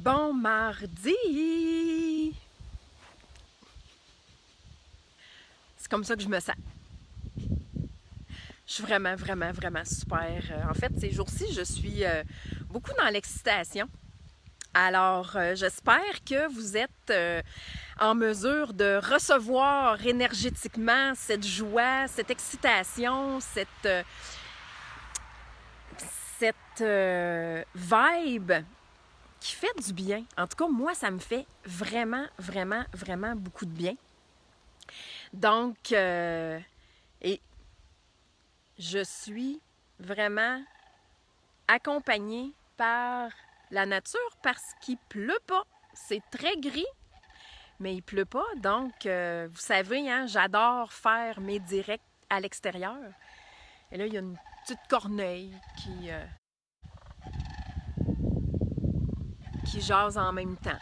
Bon mardi! C'est comme ça que je me sens. Je suis vraiment super. En fait, ces jours-ci, je suis beaucoup dans l'excitation. Alors, j'espère que vous êtes en mesure de recevoir énergétiquement cette joie, cette excitation, cette vibe qui fait du bien. En tout cas, moi, ça me fait vraiment beaucoup de bien. Donc, et je suis vraiment accompagnée par la nature parce qu'il pleut pas. C'est très gris, mais il pleut pas. Donc, vous savez, hein, j'adore faire mes directs à l'extérieur. Et là, il y a une petite corneille qui jase en même temps.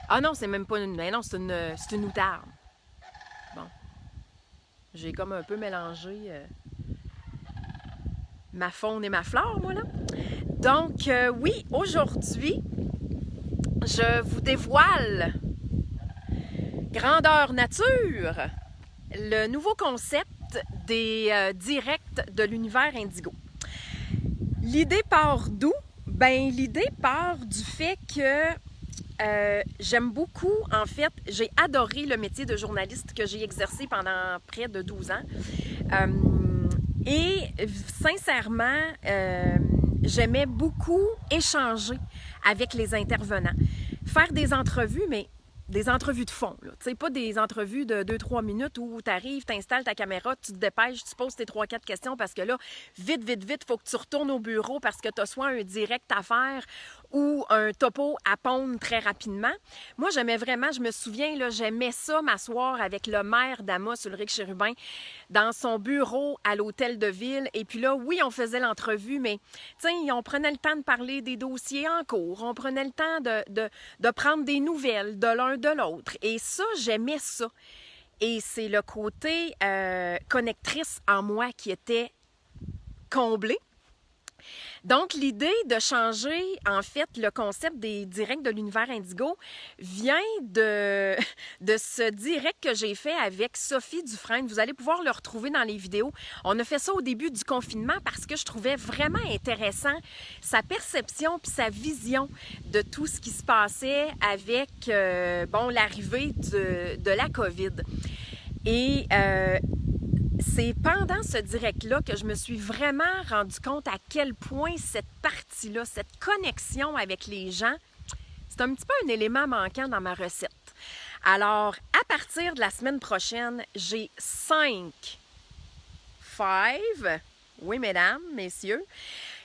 Ah non, c'est même pas une... Mais non, c'est une outarde. Bon. J'ai comme un peu mélangé ma faune et ma flore, moi, là. Donc, oui, aujourd'hui, je vous dévoile Grandeur Nature, le nouveau concept des directs de l'univers indigo. L'idée part d'où? Ben, l'idée part du fait que j'aime beaucoup, en fait, j'ai adoré le métier de journaliste que j'ai exercé pendant près de 12 ans. Et sincèrement, j'aimais beaucoup échanger avec les intervenants. Faire des entrevues, mais des entrevues de fond. Tu sais, pas des entrevues de 2-3 minutes où tu arrives, tu installes ta caméra, tu te dépêches, tu poses tes 3-4 questions parce que là, vite, il faut que tu retournes au bureau parce que tu as soit un direct à faire ou un topo à pondre très rapidement. Moi, j'aimais vraiment, je me souviens, là, j'aimais ça m'asseoir avec le maire d'Amos, Ulrich Chérubin, dans son bureau à l'hôtel de ville. Et puis là, oui, on faisait l'entrevue, mais tu sais, on prenait le temps de parler des dossiers en cours, on prenait le temps de prendre des nouvelles de l'un de l'autre. Et ça, j'aimais ça. Et c'est le côté connectrice en moi qui était comblé. Donc, l'idée de changer, en fait, le concept des directs de l'univers indigo vient de ce direct que j'ai fait avec Sophie Dufresne. Vous allez pouvoir le retrouver dans les vidéos. On a fait ça au début du confinement parce que je trouvais vraiment intéressant sa perception puis sa vision de tout ce qui se passait avec, l'arrivée de la COVID. Et c'est pendant ce direct-là que je me suis vraiment rendu compte à quel point cette partie-là, cette connexion avec les gens, c'est un petit peu un élément manquant dans ma recette. Alors, à partir de la semaine prochaine, j'ai 5, oui mesdames, messieurs,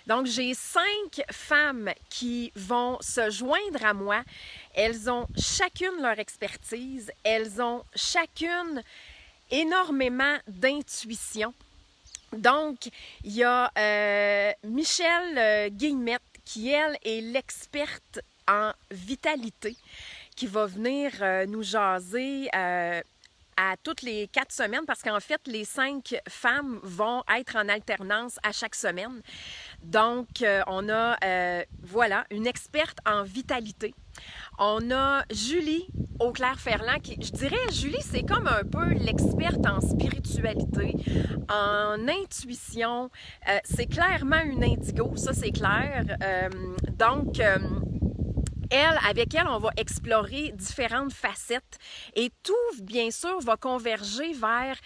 donc j'ai 5 femmes qui vont se joindre à moi. Elles ont chacune leur expertise, elles ont chacune énormément d'intuition. Donc, il y a Michelle Guillemette, qui, elle, est l'experte en vitalité, qui va venir nous jaser à toutes les 4 semaines, parce qu'en fait, les 5 femmes vont être en alternance à chaque semaine. Donc, on a, une experte en vitalité. On a Julie Auclair-Ferland qui, je dirais, Julie, c'est comme un peu l'experte en spiritualité, en intuition. C'est clairement une indigo, ça c'est clair. Avec elle, on va explorer différentes facettes et tout, bien sûr, va converger vers,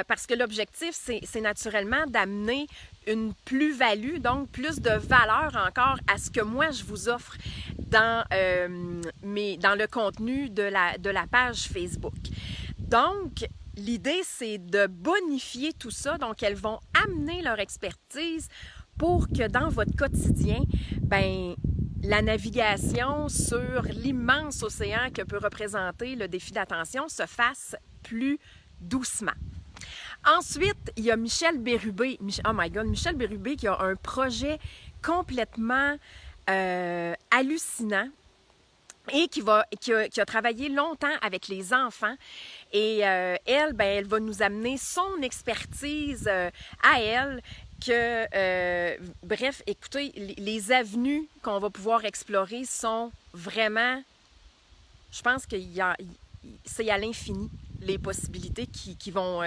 parce que l'objectif, c'est naturellement d'amener une plus-value, donc plus de valeur encore à ce que moi, je vous offre dans le contenu de la page Facebook. Donc, l'idée, c'est de bonifier tout ça. Donc, elles vont amener leur expertise pour que dans votre quotidien, la navigation sur l'immense océan que peut représenter le défi d'attention se fasse plus doucement. Ensuite, il y a Michel Bérubé. Oh my God, Michel Bérubé qui a un projet complètement hallucinant et qui a travaillé longtemps avec les enfants. Et elle va nous amener son expertise à elle, bref, écoutez, les avenues qu'on va pouvoir explorer sont vraiment, je pense que c'est à l'infini les possibilités qui vont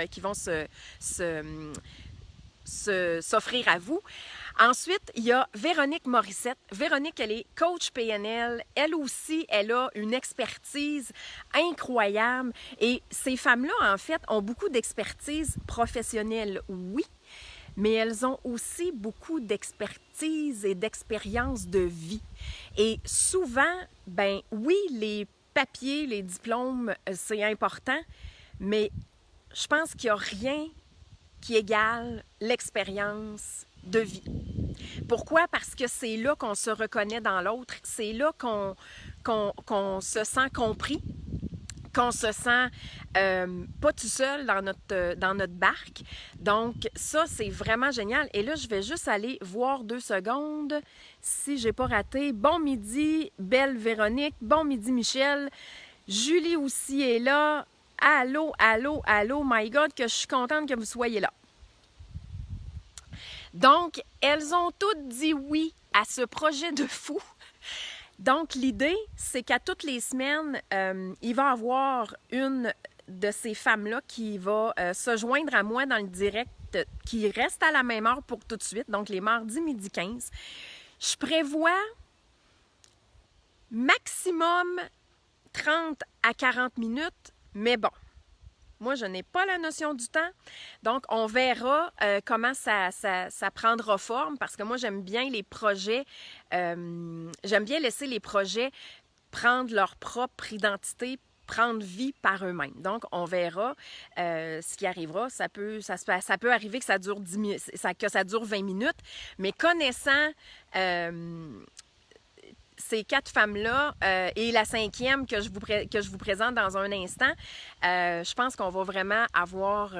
s'offrir à vous. Ensuite, il y a Véronique Morissette. Véronique, elle est coach PNL. Elle aussi, elle a une expertise incroyable. Et ces femmes-là, en fait, ont beaucoup d'expertise professionnelle, oui, mais elles ont aussi beaucoup d'expertise et d'expérience de vie. Et souvent, ben oui, les papiers, les diplômes, c'est important, mais je pense qu'il n'y a rien qui égale l'expérience de vie. Pourquoi? Parce que c'est là qu'on se reconnaît dans l'autre, c'est là qu'on se sent compris, qu'on se sent pas tout seul dans notre barque. Donc, ça, c'est vraiment génial. Et là, je vais juste aller voir 2 secondes si j'ai pas raté. Bon midi, belle Véronique. Bon midi, Michel. Julie aussi est là. Allô, allô, allô. My God, que je suis contente que vous soyez là. Donc, elles ont toutes dit oui à ce projet de fou. Donc, l'idée, c'est qu'à toutes les semaines, il va y avoir une de ces femmes-là qui va se joindre à moi dans le direct, qui reste à la même heure pour tout de suite, donc les mardis midi 15. Je prévois maximum 30 à 40 minutes, mais bon. Moi, je n'ai pas la notion du temps, donc on verra comment ça prendra forme, parce que moi, j'aime bien les projets, j'aime bien laisser les projets prendre leur propre identité, prendre vie par eux-mêmes. Donc, on verra ce qui arrivera. Ça peut arriver que ça dure 20 minutes, mais connaissant ces 4 femmes-là et la 5e que je vous présente dans un instant, je pense qu'on va vraiment avoir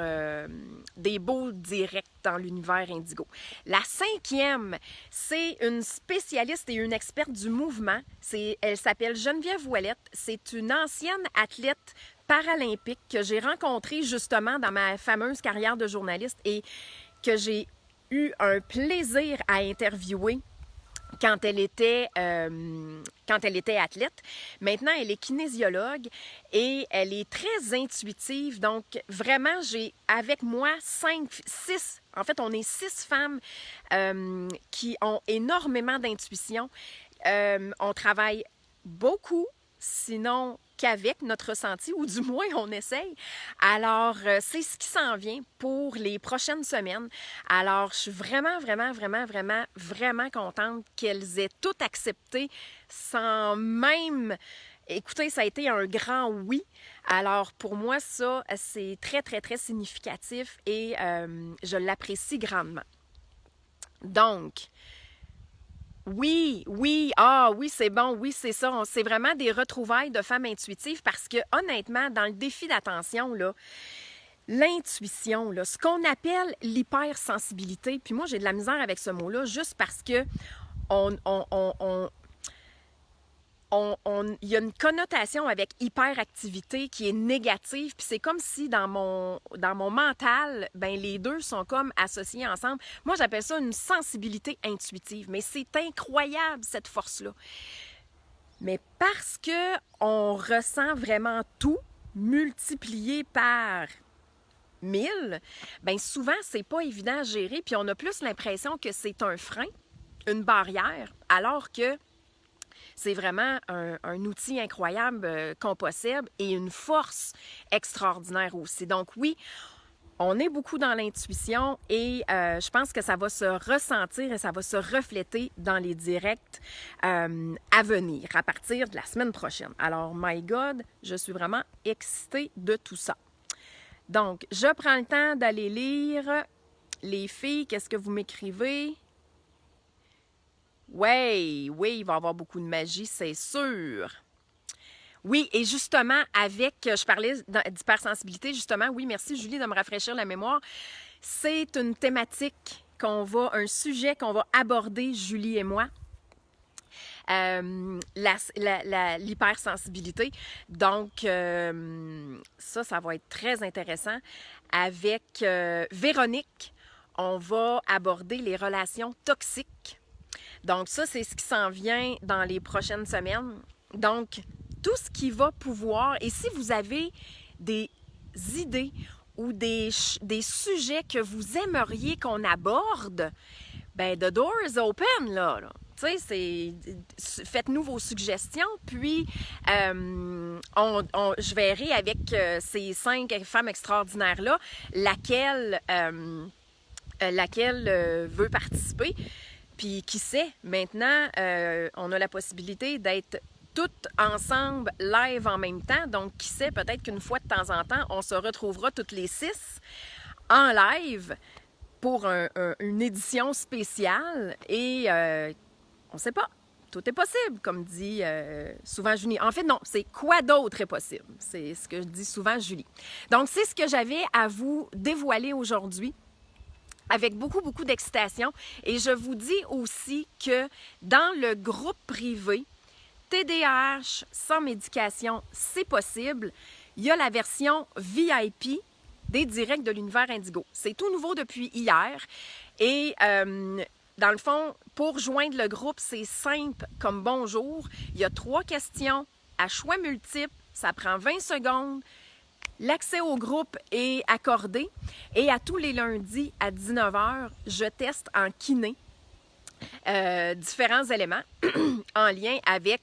des beaux directs dans l'univers indigo. La 5e, c'est une spécialiste et une experte du mouvement. Elle s'appelle Geneviève Ouellette. C'est une ancienne athlète paralympique que j'ai rencontrée justement dans ma fameuse carrière de journaliste et que j'ai eu un plaisir à interviewer quand elle était athlète. Maintenant, elle est kinésiologue et elle est très intuitive. Donc, vraiment, j'ai avec moi 6, en fait, on est 6 femmes qui ont énormément d'intuition. On travaille beaucoup, sinon qu'avec notre ressenti, ou du moins on essaye. Alors, c'est ce qui s'en vient pour les prochaines semaines. Alors, je suis vraiment, vraiment, vraiment, vraiment, vraiment contente qu'elles aient toutes accepté sans même... Écoutez, ça a été un grand oui. Alors, pour moi, ça, c'est très, très, très significatif et je l'apprécie grandement. Donc... Oui, c'est bon, oui, c'est ça. C'est vraiment des retrouvailles de femmes intuitives parce que, honnêtement, dans le défi d'attention, là, l'intuition, là, ce qu'on appelle l'hypersensibilité, puis moi, j'ai de la misère avec ce mot-là juste parce que il y a une connotation avec hyperactivité qui est négative, puis c'est comme si dans mon mental, ben les deux sont comme associés ensemble. Moi, j'appelle ça une sensibilité intuitive, mais c'est incroyable cette force-là. Mais parce que on ressent vraiment tout multiplié par 1000, ben souvent c'est pas évident à gérer, puis on a plus l'impression que c'est un frein, une barrière, alors que c'est vraiment un outil incroyable qu'on possède et une force extraordinaire aussi. Donc oui, on est beaucoup dans l'intuition et je pense que ça va se ressentir et ça va se refléter dans les directs à venir, à partir de la semaine prochaine. Alors, my God, je suis vraiment excitée de tout ça. Donc, je prends le temps d'aller lire. Les filles, qu'est-ce que vous m'écrivez? Oui, il va y avoir beaucoup de magie, c'est sûr. Oui, et justement, je parlais d'hypersensibilité, justement, oui, merci Julie de me rafraîchir la mémoire. C'est une thématique un sujet qu'on va aborder, Julie et moi. L'hypersensibilité. Donc, ça va être très intéressant. Avec Véronique, on va aborder les relations toxiques. Donc ça, c'est ce qui s'en vient dans les prochaines semaines. Donc, tout ce qui va pouvoir, et si vous avez des idées ou des sujets que vous aimeriez qu'on aborde, ben the door is open, là. Tu sais, faites-nous vos suggestions, puis je verrai avec ces 5 femmes extraordinaires-là laquelle veut participer. Puis qui sait, maintenant, on a la possibilité d'être toutes ensemble live en même temps. Donc, qui sait, peut-être qu'une fois de temps en temps, on se retrouvera toutes les 6 en live pour une édition spéciale. Et on ne sait pas. Tout est possible, comme dit souvent Julie. En fait, non, c'est quoi d'autre est possible? C'est ce que je dis souvent Julie. Donc, c'est ce que j'avais à vous dévoiler aujourd'hui, avec beaucoup, beaucoup d'excitation. Et je vous dis aussi que dans le groupe privé, TDAH sans médication, c'est possible. Il y a la version VIP des directs de l'univers Indigo. C'est tout nouveau depuis hier. Et dans le fond, pour joindre le groupe, c'est simple comme bonjour. Il y a 3 questions à choix multiples. Ça prend 20 secondes. L'accès au groupe est accordé. Et à tous les lundis à 19h, je teste en kiné différents éléments en lien avec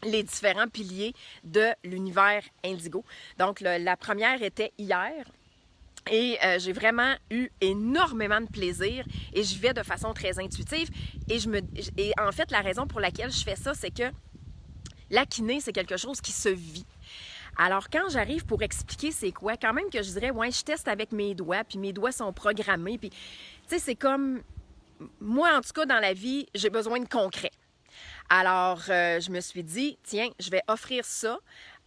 les différents piliers de l'univers Indigo. Donc, la première était hier. Et j'ai vraiment eu énormément de plaisir et j'y vais de façon très intuitive. Et en fait, la raison pour laquelle je fais ça, c'est que la kiné, c'est quelque chose qui se vit. Alors, quand j'arrive pour expliquer c'est quoi, quand même que je dirais, ouais, je teste avec mes doigts, puis mes doigts sont programmés, puis, tu sais, c'est comme, moi, en tout cas, dans la vie, j'ai besoin de concret. Alors, je me suis dit, tiens, je vais offrir ça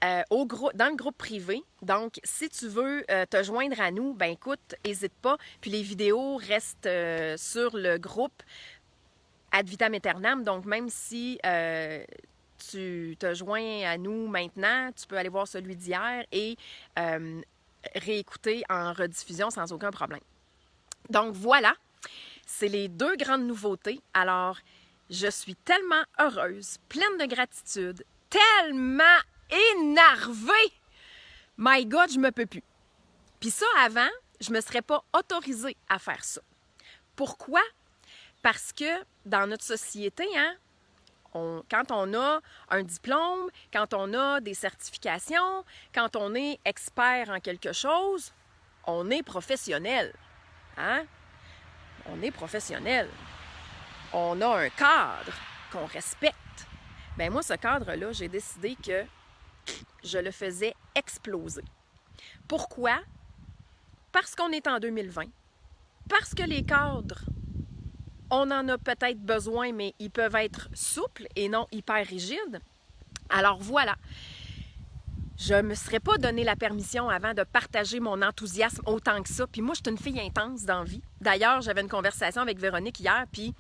dans le groupe privé. Donc, si tu veux te joindre à nous, ben écoute, n'hésite pas. Puis les vidéos restent sur le groupe Ad Vitam Aeternam. Donc, même si tu te joins à nous maintenant, tu peux aller voir celui d'hier et réécouter en rediffusion sans aucun problème. Donc, voilà, c'est les 2 grandes nouveautés. Alors, je suis tellement heureuse, pleine de gratitude, tellement énervée. My God, je me peux plus. Puis ça, avant, je me serais pas autorisée à faire ça. Pourquoi? Parce que dans notre société, quand on a un diplôme, quand on a des certifications, quand on est expert en quelque chose, on est professionnel. Hein? On est professionnel. On a un cadre qu'on respecte. Bien, moi, ce cadre-là, j'ai décidé que je le faisais exploser. Pourquoi? Parce qu'on est en 2020. Parce que les cadres, on en a peut-être besoin, mais ils peuvent être souples et non hyper rigides. Alors voilà. Je ne me serais pas donné la permission avant de partager mon enthousiasme autant que ça. Puis moi, je suis une fille intense dans la vie. D'ailleurs, j'avais une conversation avec Véronique hier, puis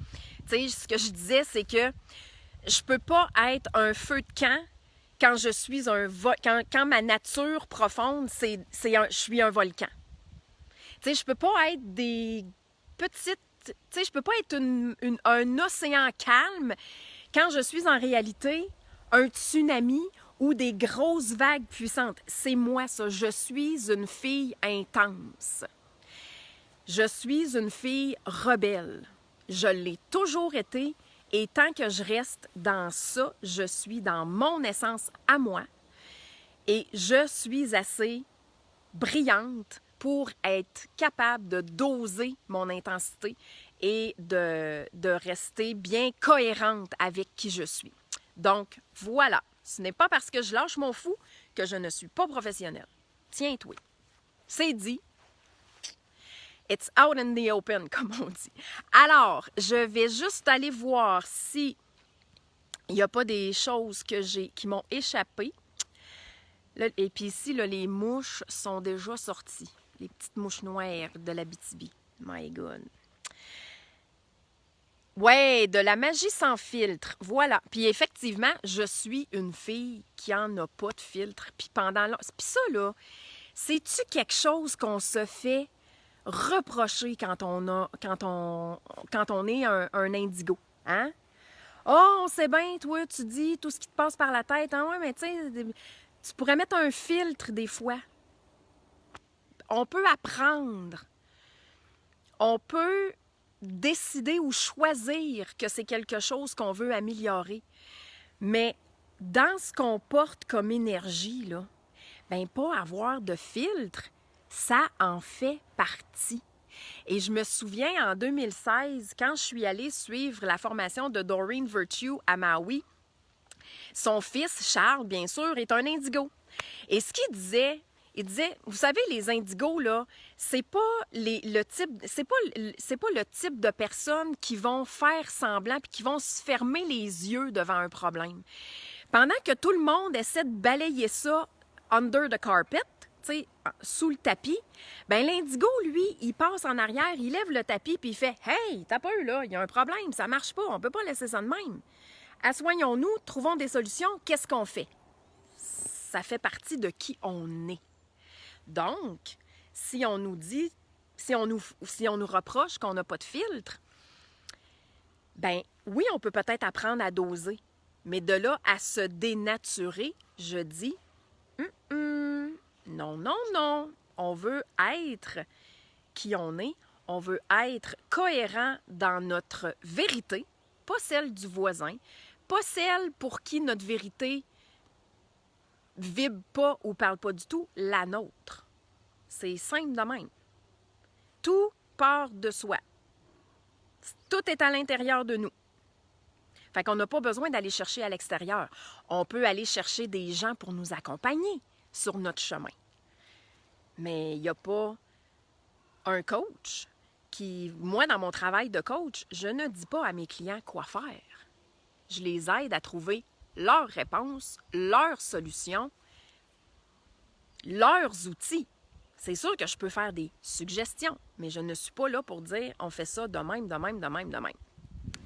tu sais, ce que je disais, c'est que je peux pas être un feu de camp quand je suis quand ma nature profonde, je suis un volcan. Tu sais, je peux pas être des petites... Tu sais, je peux pas être un océan calme quand je suis en réalité un tsunami ou des grosses vagues puissantes. C'est moi, ça. Je suis une fille intense. Je suis une fille rebelle. Je l'ai toujours été. Et tant que je reste dans ça, je suis dans mon essence à moi. Et je suis assez brillante pour être capable de doser mon intensité et de rester bien cohérente avec qui je suis. Donc, voilà. Ce n'est pas parce que je lâche mon fou que je ne suis pas professionnelle. Tiens-toi. C'est dit. It's out in the open, comme on dit. Alors, je vais juste aller voir si il n'y a pas des choses qui m'ont échappé. Là, et puis ici, là, les mouches sont déjà sorties. Les petites mouches noires de l'Abitibi. My God. Ouais, de la magie sans filtre. Voilà. Puis effectivement, je suis une fille qui en a pas de filtre. Puis ça, là, c'est-tu quelque chose qu'on se fait reprocher quand on est un indigo. Hein? Oh, on sait bien, toi, tu dis tout ce qui te passe par la tête. Ah ouais, mais tu sais, tu pourrais mettre un filtre des fois. On peut apprendre. On peut décider ou choisir que c'est quelque chose qu'on veut améliorer. Mais dans ce qu'on porte comme énergie, là, ben pas avoir de filtre, ça en fait partie. Et je me souviens, en 2016, quand je suis allée suivre la formation de Doreen Virtue à Maui, son fils, Charles, bien sûr, est un indigo. Et ce qu'il disait, il disait, vous savez, les indigos, là, c'est pas le type de personnes qui vont faire semblant puis qui vont se fermer les yeux devant un problème. Pendant que tout le monde essaie de balayer ça under the carpet, sous le tapis, ben l'indigo, lui, il passe en arrière, il lève le tapis puis il fait « Hey, t'as peur, là, il y a un problème, ça marche pas, on peut pas laisser ça de même. Assoignons-nous, trouvons des solutions, qu'est-ce qu'on fait? » Ça fait partie de qui on est. Donc, si on nous dit, si on nous reproche qu'on n'a pas de filtre, ben oui, on peut peut-être apprendre à doser, mais de là à se dénaturer, je dis non, non, non. On veut être qui on est. On veut être cohérent dans notre vérité, pas celle du voisin, pas celle pour qui notre vérité vibre pas ou parle pas du tout, la nôtre. C'est simple de même. Tout part de soi. Tout est à l'intérieur de nous. Fait qu'on n'a pas besoin d'aller chercher à l'extérieur. On peut aller chercher des gens pour nous accompagner sur notre chemin. Mais il n'y a pas un coach qui... Moi, dans mon travail de coach, je ne dis pas à mes clients quoi faire. Je les aide à trouver leurs réponses, leurs solutions, leurs outils. C'est sûr que je peux faire des suggestions, mais je ne suis pas là pour dire on fait ça de même, de même, de même, de même.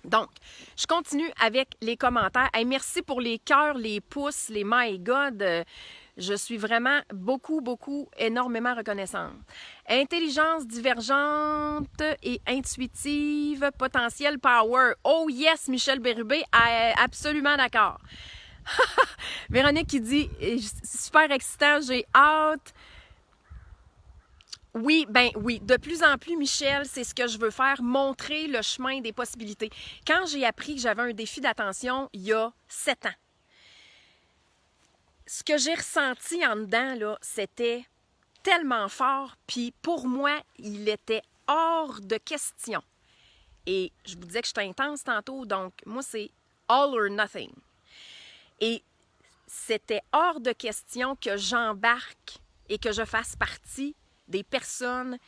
Donc, je continue avec les commentaires. Hey, merci pour les cœurs, les pouces, les my God. Je suis vraiment énormément reconnaissante. Intelligence divergente et intuitive, potentiel power. Oh yes, Michel Bérubé, absolument d'accord. Véronique qui dit, super excitant, j'ai hâte. Oui, de plus en plus, Michel, c'est ce que je veux faire, montrer le chemin des possibilités. Quand j'ai appris que j'avais un défi d'attention il y a 7 ans, ce que j'ai ressenti en dedans, là, c'était tellement fort, puis pour moi, il était hors de question. Et je vous disais que j'étais intense tantôt, donc moi, c'est all or nothing. Et c'était hors de question que j'embarque et que je fasse partie des personnes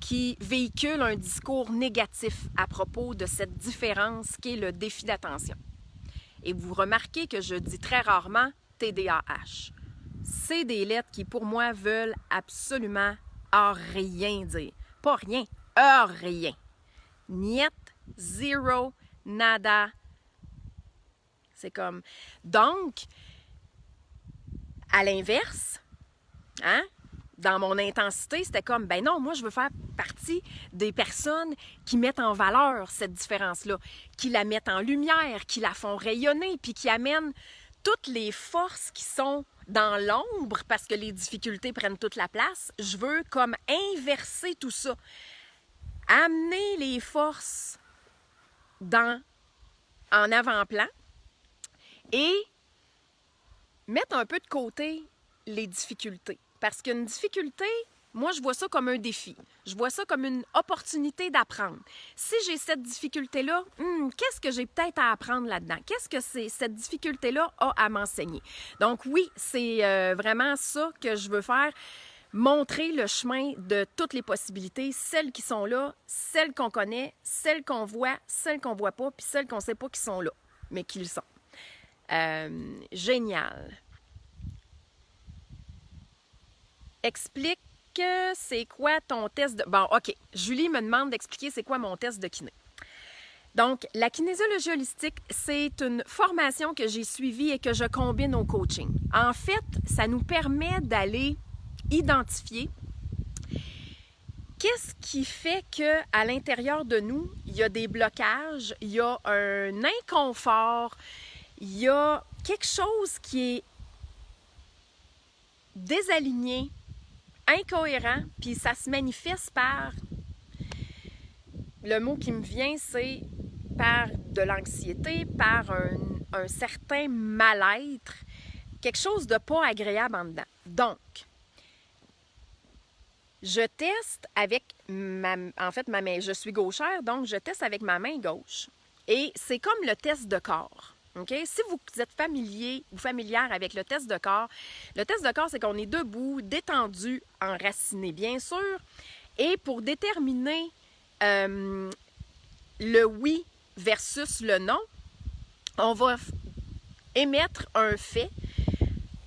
qui véhiculent un discours négatif à propos de cette différence qu'est le défi d'attention. Et vous remarquez que je dis très rarement TDAH. C'est des lettres qui, pour moi, veulent absolument rien dire. Pas rien, rien. Niet, zéro, nada. C'est comme... Donc, à l'inverse, hein? Dans mon intensité, c'était comme, ben non, moi, je veux faire partie des personnes qui mettent en valeur cette différence-là, qui la mettent en lumière, qui la font rayonner, puis qui amènent toutes les forces qui sont dans l'ombre parce que les difficultés prennent toute la place. Je veux comme inverser tout ça. Amener les forces en avant-plan et mettre un peu de côté les difficultés. Parce qu'une difficulté, moi, je vois ça comme un défi. Je vois ça comme une opportunité d'apprendre. Si j'ai cette difficulté-là, qu'est-ce que j'ai peut-être à apprendre là-dedans? Qu'est-ce que cette difficulté-là a à m'enseigner? Donc oui, c'est vraiment ça que je veux faire. Montrer le chemin de toutes les possibilités, celles qui sont là, celles qu'on connaît, celles qu'on voit pas, puis celles qu'on ne sait pas qui sont là, mais qui le sont. Génial. Explique c'est quoi ton test de... Bon, OK. Julie me demande d'expliquer c'est quoi mon test de kiné. Donc, la kinésiologie holistique, c'est une formation que j'ai suivie et que je combine au coaching. En fait, ça nous permet d'aller identifier qu'est-ce qui fait qu'à l'intérieur de nous, il y a des blocages, il y a un inconfort, il y a quelque chose qui est désaligné, incohérent, puis ça se manifeste par, le mot qui me vient, c'est par de l'anxiété, par un certain mal-être, quelque chose de pas agréable en dedans. Donc, je teste avec ma main, je suis gauchère, donc je teste avec ma main gauche. Et c'est comme le test de corps. Okay? Si vous êtes familier ou familière avec le test de corps, c'est qu'on est debout, détendu, enraciné, bien sûr. Et pour déterminer le oui versus le non, on va émettre un fait.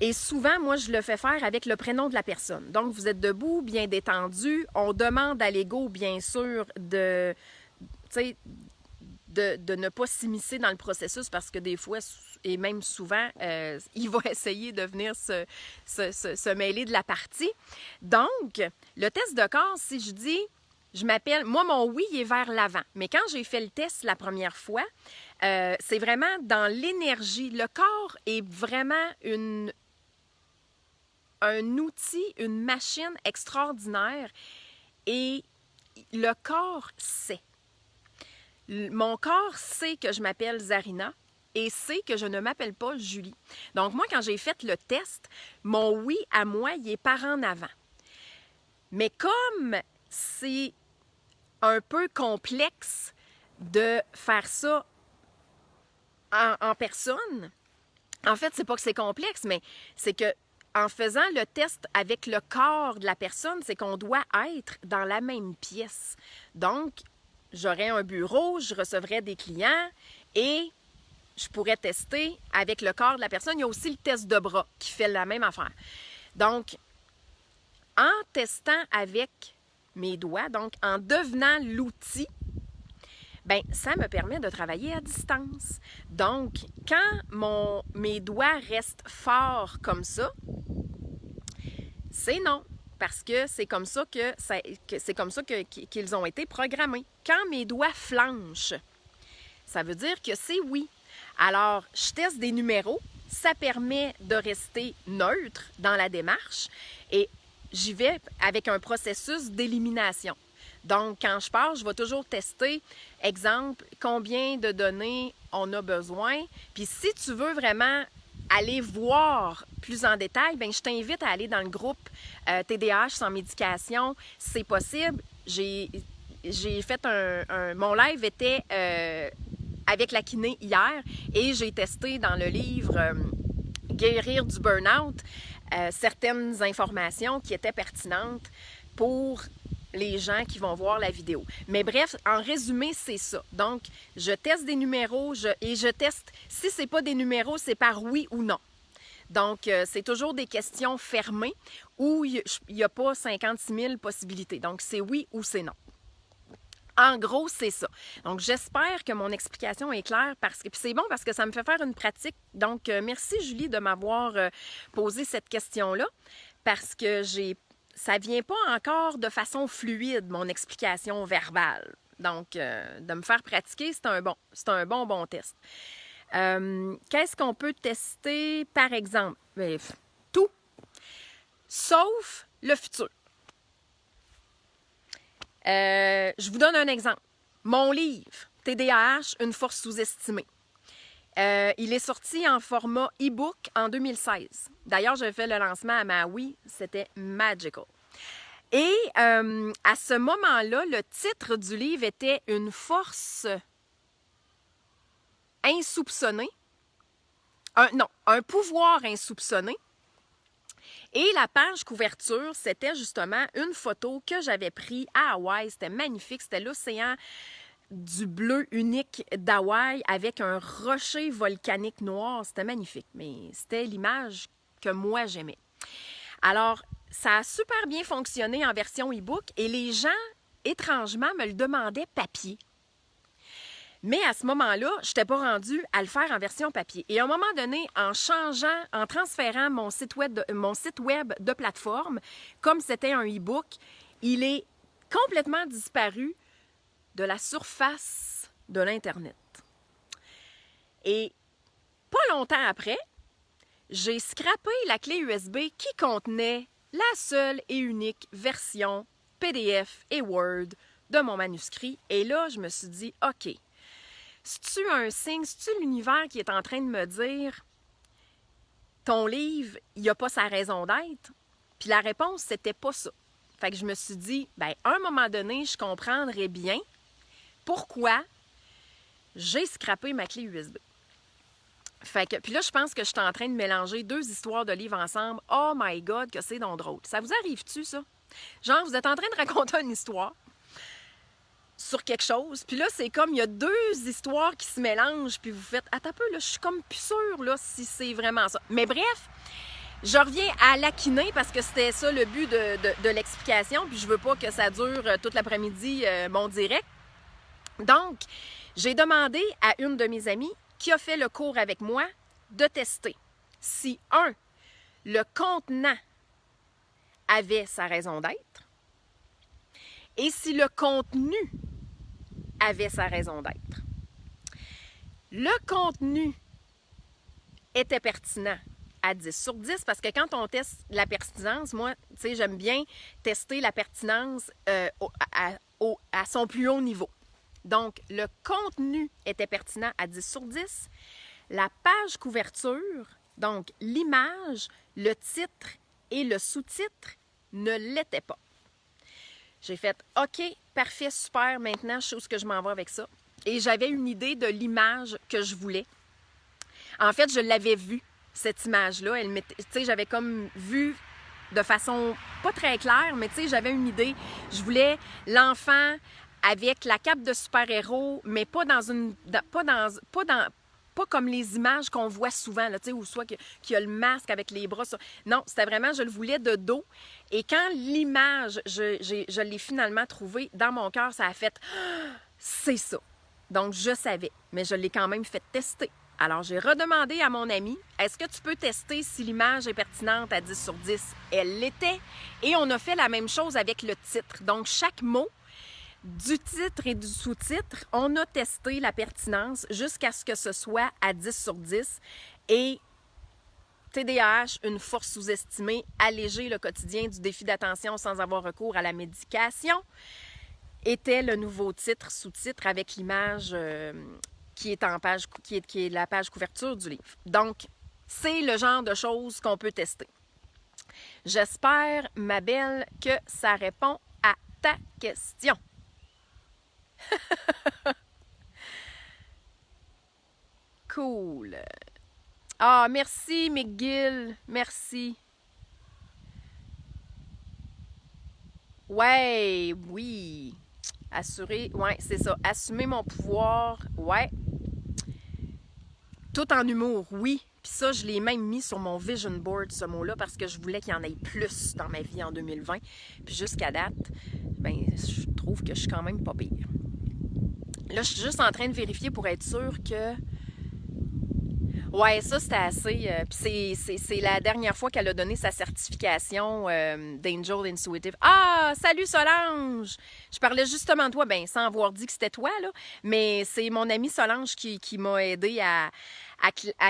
Et souvent, moi, je le fais faire avec le prénom de la personne. Donc, vous êtes debout, bien détendu. On demande à l'ego, bien sûr, de ne pas s'immiscer dans le processus parce que des fois, et même souvent, il va essayer de venir se mêler de la partie. Donc, le test de corps, si je dis, je m'appelle, moi, mon oui est vers l'avant. Mais quand j'ai fait le test la première fois, c'est vraiment dans l'énergie. Le corps est vraiment un outil, une machine extraordinaire et le corps sait. Mon corps sait que je m'appelle Zarina et sait que je ne m'appelle pas Julie. Donc moi, quand j'ai fait le test, mon oui à moi, il est par en avant. Mais comme c'est un peu complexe de faire ça en personne, en fait, c'est pas que c'est complexe, mais c'est que en faisant le test avec le corps de la personne, c'est qu'on doit être dans la même pièce. Donc, j'aurais un bureau, je recevrais des clients et je pourrais tester avec le corps de la personne. Il y a aussi le test de bras qui fait la même affaire. Donc, en testant avec mes doigts, donc en devenant l'outil, bien, ça me permet de travailler à distance. Donc, quand mes doigts restent forts comme ça, c'est non. Parce que c'est comme ça qu'ils ont été programmés. Quand mes doigts flanchent, ça veut dire que c'est oui. Alors, je teste des numéros. Ça permet de rester neutre dans la démarche. Et j'y vais avec un processus d'élimination. Donc, quand je pars, je vais toujours tester, exemple, combien de données on a besoin. Puis si tu veux vraiment aller voir plus en détail, bien, je t'invite à aller dans le groupe TDAH sans médication. C'est possible. J'ai fait mon live était avec la kiné hier et j'ai testé dans le livre Guérir du burn-out certaines informations qui étaient pertinentes pour les gens qui vont voir la vidéo. Mais bref, en résumé, c'est ça. Donc, je teste des numéros et je teste, si ce n'est pas des numéros, c'est par oui ou non. Donc, c'est toujours des questions fermées où il n'y a pas 56 000 possibilités. Donc, c'est oui ou c'est non. En gros, c'est ça. Donc, j'espère que mon explication est claire parce que c'est bon parce que ça me fait faire une pratique. Donc, merci Julie de m'avoir posé cette question-là parce que ça vient pas encore de façon fluide, mon explication verbale. Donc, de me faire pratiquer, c'est un bon test. Qu'est-ce qu'on peut tester, par exemple? Tout, sauf le futur. Je vous donne un exemple. Mon livre, TDAH, une force sous-estimée. Il est sorti en format e-book en 2016. D'ailleurs, j'ai fait le lancement à Maui. C'était magical. Et à ce moment-là, le titre du livre était « Une force insoupçonnée ». Un pouvoir insoupçonné. Et la page couverture, c'était justement une photo que j'avais prise à Hawaï. C'était magnifique. C'était l'océan du bleu unique d'Hawaï avec un rocher volcanique noir. C'était magnifique, mais c'était l'image que moi j'aimais. Alors, ça a super bien fonctionné en version e-book et les gens, étrangement, me le demandaient papier. Mais à ce moment-là, je n'étais pas rendue à le faire en version papier. Et à un moment donné, en transférant mon site web de plateforme, comme c'était un e-book, il est complètement disparu de la surface de l'Internet. Et pas longtemps après, j'ai scrappé la clé USB qui contenait la seule et unique version PDF et Word de mon manuscrit. Et là, je me suis dit, OK, c'est-tu un signe, c'est-tu l'univers qui est en train de me dire ton livre, il n'y a pas sa raison d'être? Puis la réponse, c'était pas ça. Fait que je me suis dit, bien, à un moment donné, je comprendrais bien pourquoi j'ai scrappé ma clé USB. Fait que, puis là, je pense que je suis en train de mélanger deux histoires de livres ensemble. Oh my God, que c'est donc drôle. Ça vous arrive-tu, ça? Genre, vous êtes en train de raconter une histoire sur quelque chose, puis là, c'est comme, il y a deux histoires qui se mélangent, puis vous faites, attends un peu, là, je suis comme plus sûre, là, si c'est vraiment ça. Mais bref, je reviens à la kiné, parce que c'était ça le but de l'explication, puis je veux pas que ça dure toute l'après-midi, mon direct. Donc, j'ai demandé à une de mes amies qui a fait le cours avec moi de tester si, le contenant avait sa raison d'être et si le contenu avait sa raison d'être. Le contenu était pertinent à 10 sur 10 parce que quand on teste la pertinence, moi, tu sais, j'aime bien tester la pertinence à son plus haut niveau. Donc, le contenu était pertinent à 10 sur 10. La page couverture, donc l'image, le titre et le sous-titre ne l'étaient pas. J'ai fait « OK, parfait, super, maintenant je sais où ce que je m'en vais avec ça. » Et j'avais une idée de l'image que je voulais. En fait, je l'avais vue, cette image-là. Tu sais, j'avais comme vu de façon pas très claire, mais tu sais, j'avais une idée. Je voulais l'enfant avec la cape de super-héros, mais pas comme les images qu'on voit souvent, là, où soit qu'il y a le masque avec les bras. Non, c'était vraiment, je le voulais de dos. Et quand l'image, je l'ai finalement trouvée, dans mon cœur, ça a fait « c'est ça ». Donc, je savais, mais je l'ai quand même fait tester. Alors, j'ai redemandé à mon amie, est-ce que tu peux tester si l'image est pertinente à 10 sur 10? Elle l'était. Et on a fait la même chose avec le titre. Donc, chaque mot du titre et du sous-titre, on a testé la pertinence jusqu'à ce que ce soit à 10 sur 10. Et TDAH, une force sous-estimée, alléger le quotidien du défi d'attention sans avoir recours à la médication, était le nouveau titre, sous-titre avec l'image qui est en page, qui est la page couverture du livre. Donc, c'est le genre de choses qu'on peut tester. J'espère, ma belle, que ça répond à ta question. Cool. Ah, merci, McGill. Merci. Ouais, oui. Assurer, ouais, c'est ça. Assumer mon pouvoir, ouais. Tout en humour, oui. Puis ça, je l'ai même mis sur mon vision board, ce mot-là, parce que je voulais qu'il y en ait plus dans ma vie en 2020. Puis jusqu'à date, ben, je trouve que je suis quand même pas pire. Là, je suis juste en train de vérifier pour être sûre que... Ouais, ça, c'était assez... puis c'est la dernière fois qu'elle a donné sa certification d'Angel Intuitive. Ah, salut Solange! Je parlais justement de toi, ben sans avoir dit que c'était toi, là, mais c'est mon amie Solange qui m'a aidé à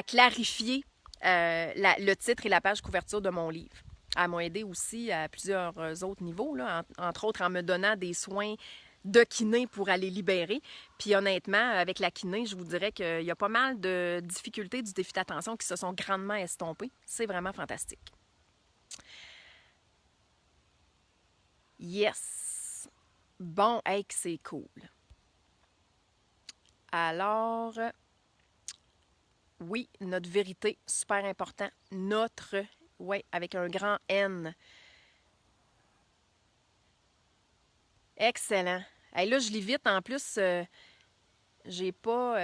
clarifier le titre et la page couverture de mon livre. Elle m'a aidé aussi à plusieurs autres niveaux, là, entre autres en me donnant des soins de kiné pour aller libérer. Puis honnêtement, avec la kiné, je vous dirais qu'il y a pas mal de difficultés du défi d'attention qui se sont grandement estompées. C'est vraiment fantastique. Yes! Bon, hey, que c'est cool. Alors, oui, notre vérité, super important. Notre, oui, avec un grand N. Excellent. Hey, là, je lis vite. En plus, j'ai pas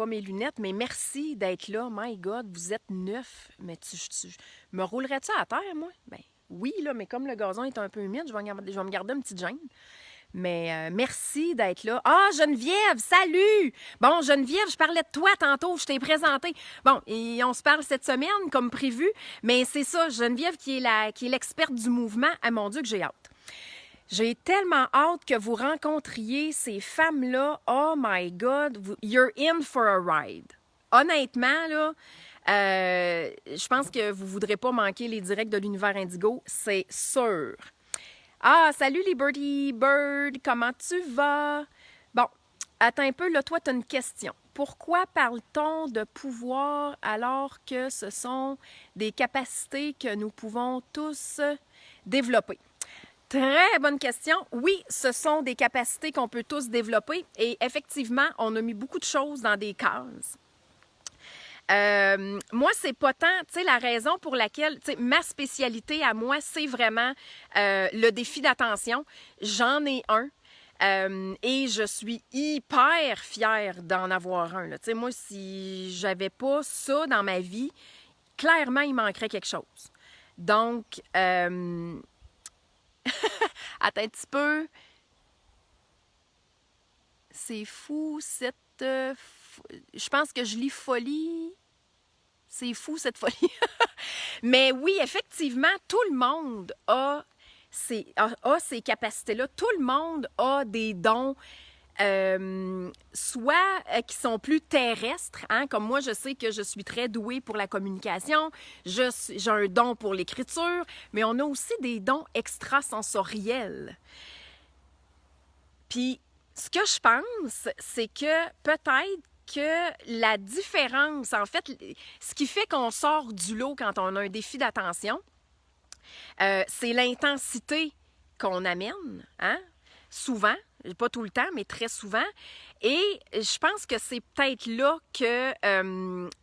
mes lunettes, mais merci d'être là. My God, vous êtes neuf. Mais tu me roulerais-tu à terre, moi? Ben oui, là, mais comme le gazon est un peu humide, je vais me garder une petite gêne. Mais merci d'être là. Ah, Geneviève, salut! Bon, Geneviève, je parlais de toi tantôt, je t'ai présenté. Bon, et on se parle cette semaine, comme prévu. Mais c'est ça, Geneviève qui est l'experte du mouvement. Ah, mon Dieu, que j'ai hâte. J'ai tellement hâte que vous rencontriez ces femmes-là. Oh my God, you're in for a ride. Honnêtement, là, je pense que vous ne voudrez pas manquer les directs de l'univers Indigo, c'est sûr. Ah, salut Liberty Bird, comment tu vas? Bon, attends un peu, là, toi, tu as une question. Pourquoi parle-t-on de pouvoir alors que ce sont des capacités que nous pouvons tous développer? Très bonne question. Oui, ce sont des capacités qu'on peut tous développer et effectivement, on a mis beaucoup de choses dans des cases. Moi, c'est pas tant, tu sais, la raison pour laquelle, tu sais, ma spécialité à moi, c'est vraiment le défi d'attention. J'en ai un. Et je suis hyper fière d'en avoir un. Tu sais, moi, si j'avais pas ça dans ma vie, clairement, il manquerait quelque chose. Donc, attends un petit peu. C'est fou, cette... je pense que je lis folie. C'est fou, cette folie. Mais oui, effectivement, tout le monde a ces capacités-là. Tout le monde a des dons, soit qui sont plus terrestres, hein, comme moi, je sais que je suis très douée pour la communication, j'ai un don pour l'écriture, mais on a aussi des dons extrasensoriels. Puis, ce que je pense, c'est que peut-être que la différence, en fait, ce qui fait qu'on sort du lot quand on a un défi d'attention, c'est l'intensité qu'on amène, hein? Souvent, pas tout le temps, mais très souvent. Et je pense que c'est peut-être là que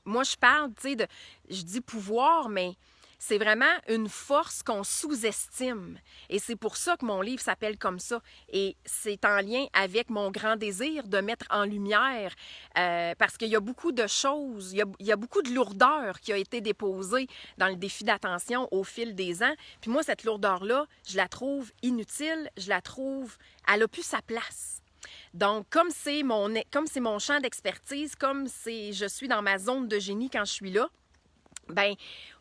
moi je parle, tu sais, je dis pouvoir, mais c'est vraiment une force qu'on sous-estime. Et c'est pour ça que mon livre s'appelle comme ça. Et c'est en lien avec mon grand désir de mettre en lumière, parce qu'il y a beaucoup de choses, il y a beaucoup de lourdeur qui a été déposée dans le défi d'attention au fil des ans. Puis moi, cette lourdeur-là, je la trouve inutile, je la trouve, elle n'a plus sa place. Donc, comme c'est mon champ d'expertise, comme je suis dans ma zone de génie quand je suis là, ben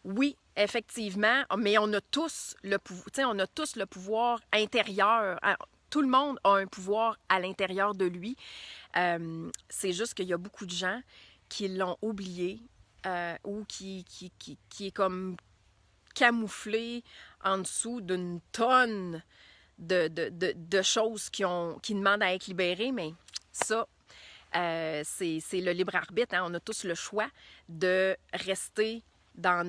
oui, effectivement, mais on a tous le pouvoir, tu sais, on a tous le pouvoir intérieur. Tout le monde a un pouvoir à l'intérieur de lui. C'est juste qu'il y a beaucoup de gens qui l'ont oublié ou qui est comme camouflé en dessous d'une tonne de choses qui demandent à être libérées, mais ça, c'est le libre arbitre. Hein? On a tous le choix de rester dans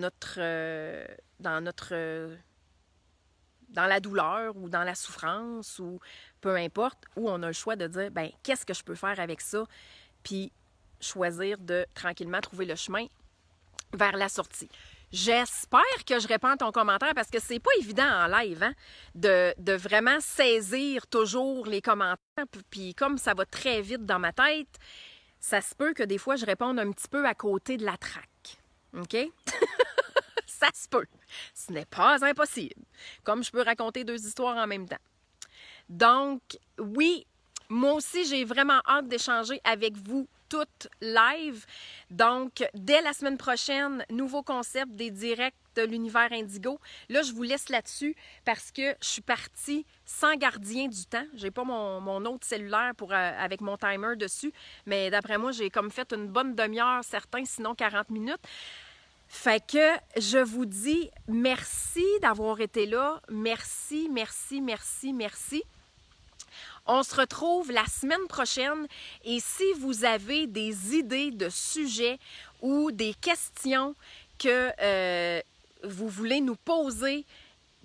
la douleur ou dans la souffrance ou peu importe, où on a le choix de dire, ben qu'est-ce que je peux faire avec ça, puis choisir de tranquillement trouver le chemin vers la sortie. J'espère que je réponds à ton commentaire parce que c'est pas évident en live, hein, de vraiment saisir toujours les commentaires. Puis comme ça va très vite dans ma tête, ça se peut que des fois je réponde un petit peu à côté de la traque. OK? Ça se peut. Ce n'est pas impossible. Comme je peux raconter deux histoires en même temps. Donc, oui, moi aussi, j'ai vraiment hâte d'échanger avec vous toutes live. Donc, dès la semaine prochaine, nouveau concept des directs de l'univers Indigo. Là, je vous laisse là-dessus parce que je suis partie sans gardien du temps. J'ai pas mon autre cellulaire avec mon timer dessus, mais d'après moi, j'ai comme fait une bonne demi-heure, certains, sinon 40 minutes. Fait que je vous dis merci d'avoir été là. Merci, merci, merci, merci. On se retrouve la semaine prochaine et si vous avez des idées de sujets ou des questions que vous voulez nous poser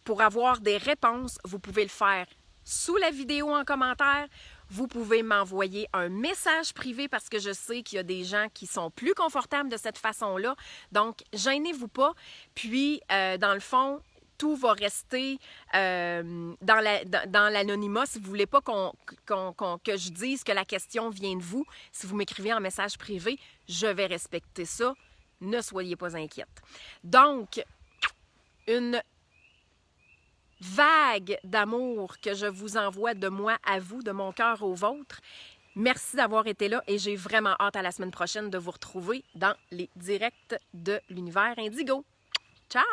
pour avoir des réponses, vous pouvez le faire sous la vidéo en commentaire. Vous pouvez m'envoyer un message privé parce que je sais qu'il y a des gens qui sont plus confortables de cette façon-là. Donc, gênez-vous pas. Puis, dans le fond, tout va rester dans l'anonymat. Si vous ne voulez pas que je dise que la question vient de vous, si vous m'écrivez en message privé, je vais respecter ça. Ne soyez pas inquiète. Donc, une vague d'amour que je vous envoie de moi à vous, de mon cœur au vôtre. Merci d'avoir été là et j'ai vraiment hâte à la semaine prochaine de vous retrouver dans les directs de l'univers Indigo. Ciao!